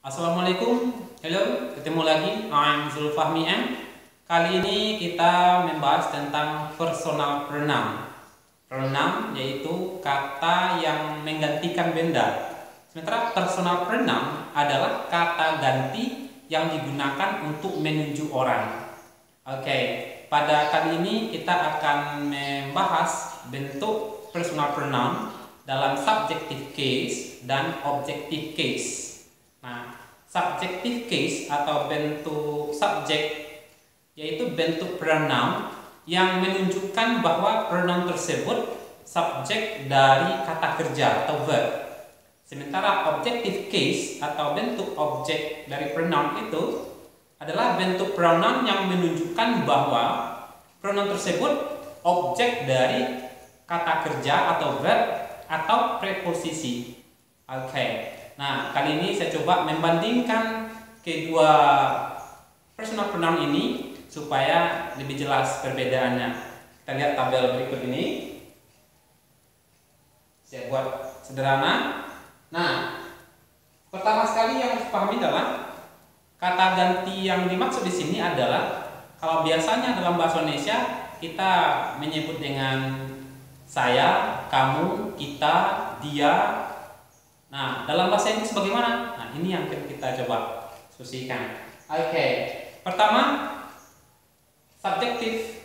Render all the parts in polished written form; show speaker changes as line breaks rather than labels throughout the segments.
Assalamualaikum, hello, ketemu lagi. I'm Zulfahmi M. Kali ini kita membahas tentang personal pronoun. Pronoun yaitu kata yang menggantikan benda. Sementara personal pronoun adalah kata ganti yang digunakan untuk menunjuk orang. Oke, pada kali ini kita akan membahas bentuk personal pronoun dalam subjective case dan objective case. Nah, subjective case atau bentuk subjek yaitu bentuk pronoun yang menunjukkan bahwa pronoun tersebut subjek dari kata kerja atau verb. Sementara objective case atau bentuk objek dari pronoun itu adalah bentuk pronoun yang menunjukkan bahwa pronoun tersebut objek dari kata kerja atau verb atau preposisi. Oke. Nah, kali ini saya coba membandingkan kedua personal pronoun ini supaya lebih jelas perbedaannya. Kita lihat tabel berikut ini. Saya buat sederhana. Nah, pertama sekali yang harus dipahami adalah kata ganti yang dimaksud di sini adalah kalau biasanya dalam bahasa Indonesia kita menyebut dengan saya, kamu, kita, dia. Nah, dalam bahasa Inggris bagaimana? Nah, ini yang kita coba diskusikan. Oke. Pertama, subjektif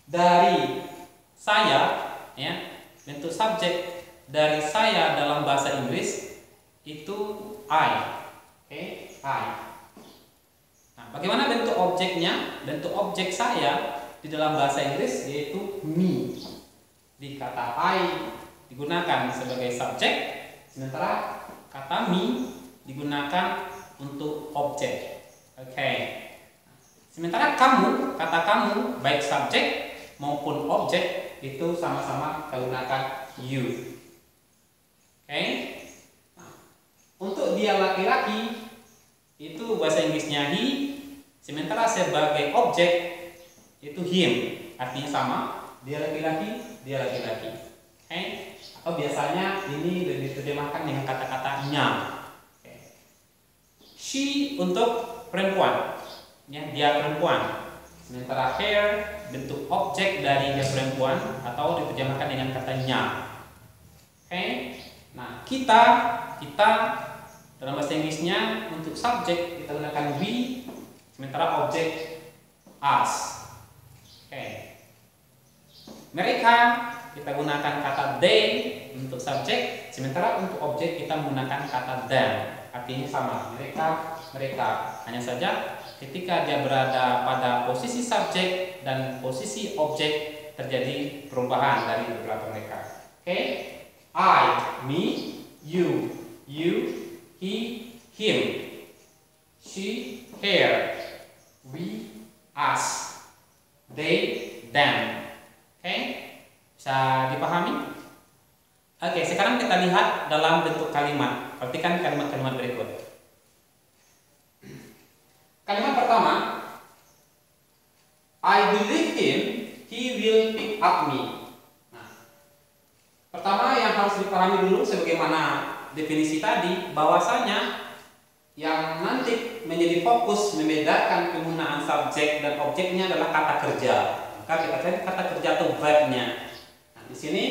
dari saya, ya. Bentuk subjek dari saya dalam bahasa Inggris itu I. Oke, I. Nah, bagaimana bentuk objeknya? Bentuk objek saya di dalam bahasa Inggris yaitu me. Di kata I digunakan sebagai subjek, sementara kata me digunakan untuk objek. Oke. Sementara kamu, kata kamu baik subjek maupun objek itu sama-sama menggunakan you. Oke. Nah, untuk dia laki-laki itu bahasa Inggrisnya he, sementara sebagai objek itu him. Artinya sama, dia laki-laki, dia laki-laki. Oke. Atau biasanya ini lebih diterjemahkan dengan kata-kata nya. Okay. She untuk perempuan, ya, dia perempuan. Sementara her bentuk objek dari dia perempuan atau diterjemahkan dengan kata nya. Oke. Okay. Nah, kita dalam bahasa Inggrisnya untuk subjek kita gunakan we, sementara objek us. Oke. Okay. Mereka kita gunakan kata they untuk subjek, sementara untuk objek kita menggunakan kata them. Artinya sama, mereka. Hanya saja ketika dia berada pada posisi subjek dan posisi objek terjadi perubahan dari beberapa mereka. Oke? I, me, you, he, him, she, her, we, us, they, them. Oke? Bisa dipahami? Oke, sekarang kita lihat dalam bentuk kalimat. Perhatikan kalimat-kalimat berikut. Kalimat pertama, I believe him, he will pick up me. Nah, pertama yang harus dipahami dulu sebagaimana definisi tadi, bahwasanya yang nanti menjadi fokus membedakan penggunaan subjek dan objeknya adalah kata kerja. Maka kita cari kata kerja atau verb-nya. Di sini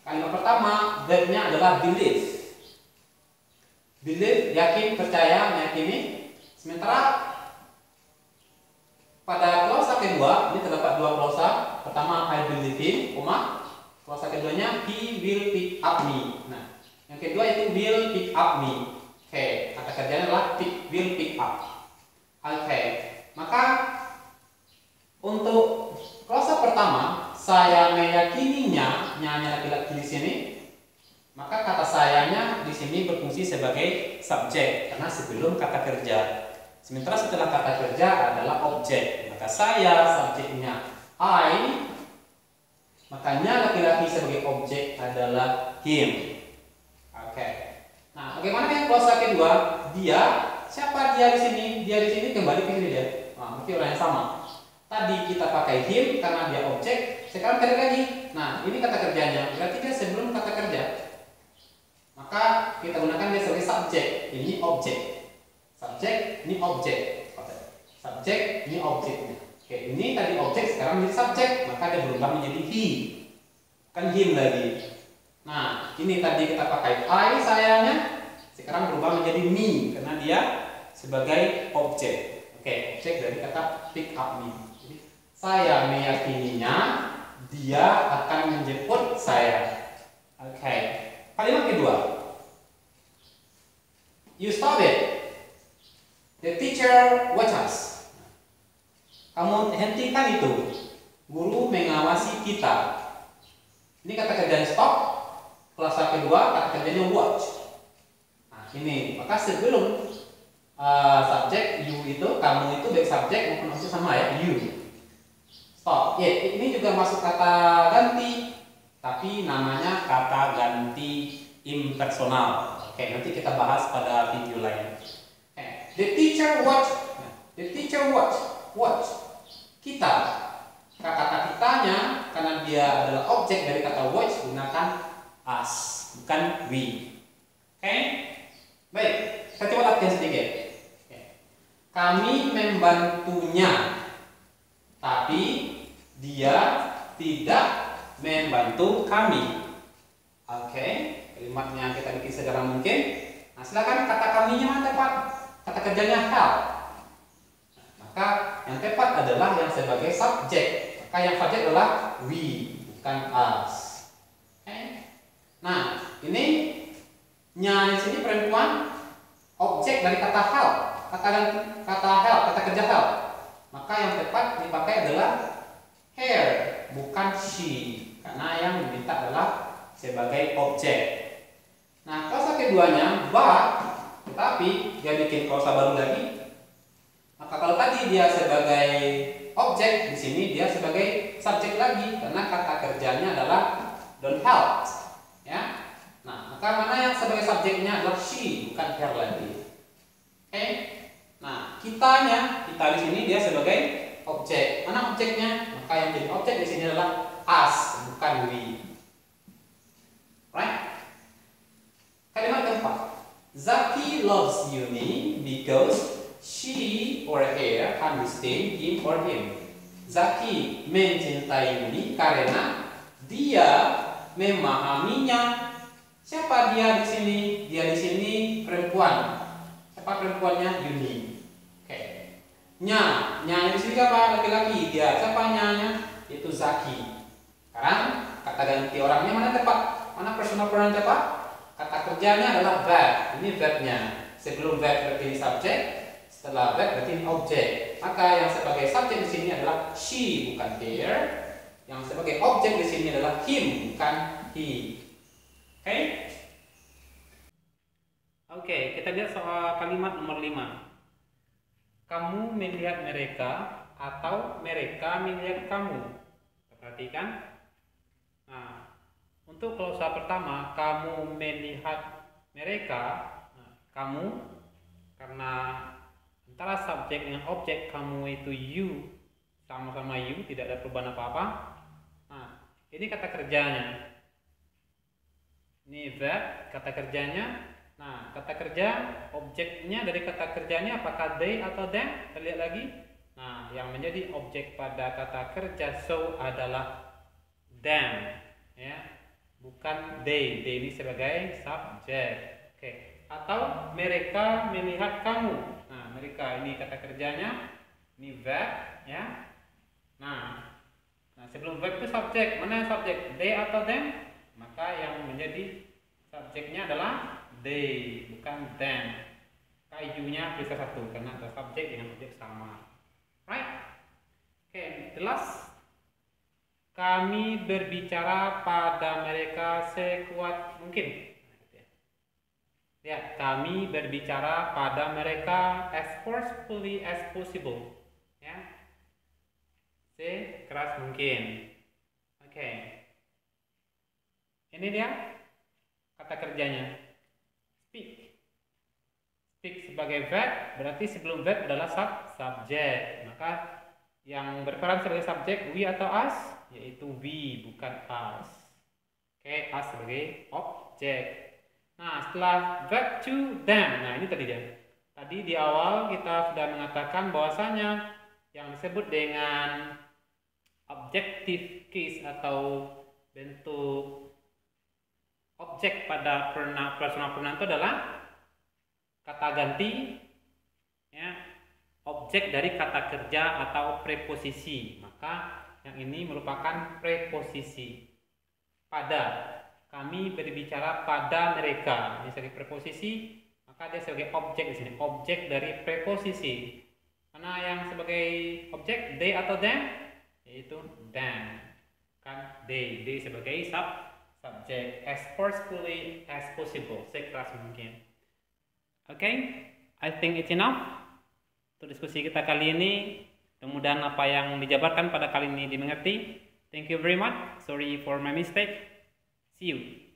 kalimat pertama verbnya adalah believe. Believe yakin, percaya, meyakini. Sementara pada klausa kedua ini terdapat dua klausa. Pertama I believe him, klausa keduanya he will pick up me. Nah, yang kedua itu will pick up me. Oke, kata kerjanya adalah will pick up. Oke, maka untuk klausa pertama saya meyakininya, nyanya laki-laki di sini, maka kata sayanya di sini berfungsi sebagai subjek karena sebelum kata kerja. Sementara setelah kata kerja adalah objek. Maka saya subjeknya I, makanya laki-laki sebagai objek adalah him. Oke. Nah, bagaimana yang klausa kedua? Dia, siapa dia di sini? Dia di sini kembali ke sini dia. Nah, mungkin orang yang sama. Tadi kita pakai him karena dia objek, sekarang balik lagi. Nah, ini kata kerjanya, berarti dia sebelum kata kerja. maka kita gunakan dia sebagai subjek. Ini objek. Subjek, ini objek. Subjek, ini objeknya. Oke, ini tadi objek, sekarang menjadi subjek, maka dia berubah menjadi he. Kan him lagi. Nah, ini tadi kita pakai I sayanya, sekarang berubah menjadi me karena dia sebagai objek. Oke, objek dari kata pick up me. Jadi, saya meyakininya dia akan menjemput saya. Oke. Kalimat kedua. You stop it. The teacher watch us. Kamu hentikan itu. Guru mengawasi kita. Ini kata kerjanya stop. Kelas kedua kata kerjanya watch. Nah, ini. Maka sebelum subjek you itu, kamu itu baik subjek maupun objek sama ya, you. Stop. Ya, ini juga masuk kata ganti, tapi namanya kata ganti impersonal. Oke, nanti kita bahas pada video lain. The teacher watch. The teacher watch. Watch. Kita. Kata kitanya karena dia adalah objek dari kata watch, gunakan us, bukan we. Oke? Baik, kita coba latihan sedikit. Kami membantunya, tapi dia tidak membantu kami. Oke, kalimatnya kita bikin segera mungkin. Nah, silakan kata kaminya mana tepat? Kata kerjanya help. Maka yang tepat adalah yang sebagai subjek. Maka yang subjek adalah we, bukan us. Oke. Nah, ini nya di sini perempuan, objek dari kata help. Kata help, kata kerja help. Maka yang tepat dipakai adalah her, bukan she, karena yang diminta adalah sebagai objek. Nah, klausa keduanya but, tetapi dia bikin klausa baru lagi. Maka kalau tadi dia sebagai objek, di sini dia sebagai subjek lagi karena kata kerjanya adalah don't help. Ya. Nah, maka mana yang sebagai subjeknya adalah she, bukan her lagi. Oke. Nah, kita di sini dia sebagai objek. Mana objeknya? Maka yang jadi objek di sini adalah us, bukan we. Right? Kalimat keempat. Zaki loves Yuni because she or her understand him or him. Zaki mencintai Yuni karena dia memahaminya. Siapa dia di sini? Dia di sini perempuan. Siapa perempuannya? Yuni. Oke. Nya di sini apa? Laki-laki. Dia siapa nyanya? Itu Zaki. Sekarang kata ganti orangnya mana tepat? Mana personal pronoun tepat? Kata kerjanya adalah verb. Ini verbnya. Sebelum verb berarti subjek, setelah verb berarti objek. Maka yang sebagai subjek di sini adalah she, bukan her. Yang sebagai objek di sini adalah him, bukan he. Oke? Oke, kita lihat soal kalimat nomor 5. Kamu melihat mereka atau mereka melihat kamu. Perhatikan. Nah, untuk klausa pertama, kamu melihat mereka. Nah, kamu karena antara subjek dengan objek, kamu itu you, sama-sama you, tidak ada perubahan apa-apa. Nah, ini kata kerjanya. Ini verb, kata kerjanya. Nah, kata kerja, objeknya dari kata kerjanya apakah they atau them? Kita lihat lagi. Nah, yang menjadi objek pada kata kerja so adalah them, ya, bukan they. They ini sebagai subjek. Oke. Atau mereka melihat kamu. Nah, mereka ini kata kerjanya, ini verb, ya. Nah, sebelum verb itu subjek. Mana yang subjek? They atau them? Maka yang menjadi subjeknya adalah they, bukan them. Kayunya bisa satu karena ada subjek dengan objek sama. Right? Oke, jelas. Kami berbicara pada mereka sekuat mungkin. Ya, kami berbicara pada mereka as forcefully as possible. Ya, sekeras mungkin. Oke. Ini dia kata kerjanya. Speak. Speak sebagai verb, berarti sebelum verb adalah subjek. Maka yang berperan sebagai subjek we atau us, yaitu we, bukan us. Oke, us sebagai objek. Nah, setelah verb to them. Nah, ini tadi dia. Tadi di awal kita sudah mengatakan bahwasanya yang disebut dengan objective case atau bentuk objek pada personal pronoun itu adalah kata ganti, ya, objek dari kata kerja atau preposisi. Maka yang ini merupakan preposisi. Pada, kami berbicara pada mereka. Ini sebagai preposisi, maka dia sebagai objek di sini, objek dari preposisi. Mana yang sebagai objek, they atau them? Yaitu them. Kan they sebagai subjek, as forcefully as possible, sekeras mungkin. Oke, I think it's enough untuk diskusi kita kali ini. Mudah-mudahan apa yang dijabarkan pada kali ini dimengerti. Thank you very much. Sorry for my mistake. See you.